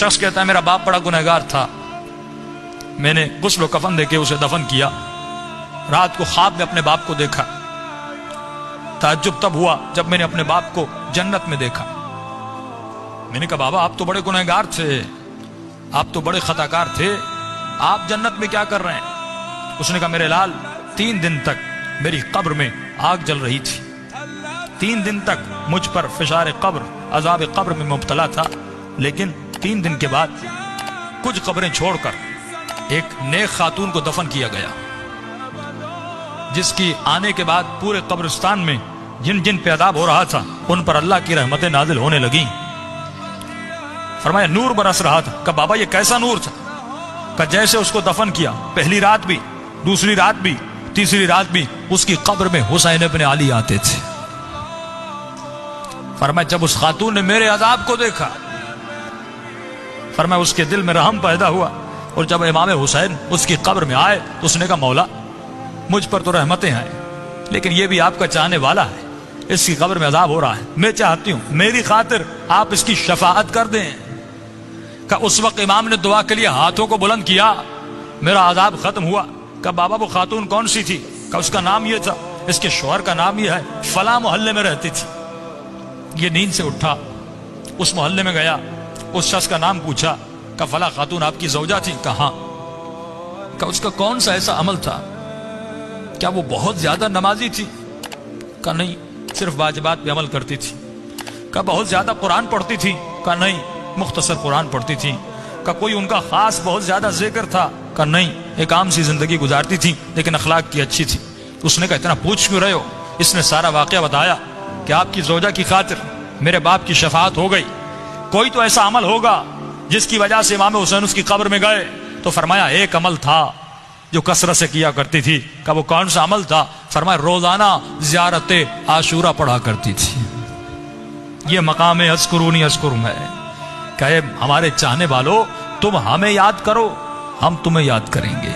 शख्स कहता है मेरा बाप बड़ा गुनहगार था, मैंने गुस्ल कफन देके उसे दफन किया, रात को ख्वाब में अपने बाप को देखा, ताज्जुब तब हुआ जब मैंने अपने बाप को जन्नत में देखा। मैंने कहा बाबा आप तो बड़े गुनहगार थे, आप तो बड़े खताकार थे, आप जन्नत में क्या कर रहे हैं? उसने कहा मेरे लाल 3 दिन तक मेरी कब्र में आग जल रही थी, 3 दिन तक मुझ पर फिशार कब्र अजाब कब्र में मुब्तला था, लेकिन 3 दिन के बाद कुछ कब्रें छोड़कर एक नेक खातून को दफन किया गया, जिसकी आने के बाद पूरे कब्रिस्तान में जिन जिन पे अजाब हो रहा था उन पर अल्लाह की रहमतें नाजिल होने लगी। फरमाया नूर बरस रहा था। कहा बाबा ये कैसा नूर था? कहा जैसे उसको दफन किया पहली रात भी, दूसरी रात भी, तीसरी रात भी उसकी कब्र में हुसैन इब्न अली आते थे। फरमाया जब उस खातून ने मेरे अजाब को देखा, फरमाया उसके दिल में रहम पैदा हुआ, और जब इमाम हुसैन उसकी कब्र में आए तो उसने कहा मौला मुझ पर तो रहमतें हैं, लेकिन ये भी आपका चाहने वाला है, इसकी कब्र में अजाब हो रहा है, मैं चाहती हूं मेरी खातिर आप इसकी शफाअत कर दें। का उस वक्त इमाम ने दुआ के लिए हाथों को बुलंद किया, मेरा अजाब खत्म हुआ। का बाबा वो खातून कौन सी थी? का उसका नाम ये था, इसके शौहर का नाम ये है, फला मोहल्ले में रहती थी। ये नींद से उठा, उस मोहल्ले में गया, उस शख्स का नाम पूछा, का फला खातून आपकी ज़ौजा थी? कहा। का उसका कौन सा ऐसा अमल था? क्या वो बहुत ज्यादा नमाजी थी? का नहीं, सिर्फ वाजिबात पे अमल करती थी। का बहुत ज्यादा कुरान पढ़ती थी? का नहीं, मुख्तसर कुरान पढ़ती थी। का कोई उनका खास बहुत ज्यादा जिक्र था? का नहीं, एक आम सी जिंदगी गुजारती थी लेकिन अखलाक की अच्छी थी। उसने कहा इतना पूछ क्यों रहे हो? इसने सारा वाकया बताया कि आपकी ज़ौजा की खातिर मेरे बाप की शफाअत हो गई, कोई तो ऐसा अमल होगा जिसकी वजह से इमाम हुसैन उसकी कब्र में गए। तो फरमाया एक अमल था जो कसरत से किया करती थी। का वो कौन सा अमल था? फरमाया रोजाना ज़ियारत आशूरा पढ़ा करती थी। ये मकाम अज़कुरूनी अज़कुरुम है। कहे हमारे चाहने वालों तुम हमें याद करो, हम तुम्हें याद करेंगे।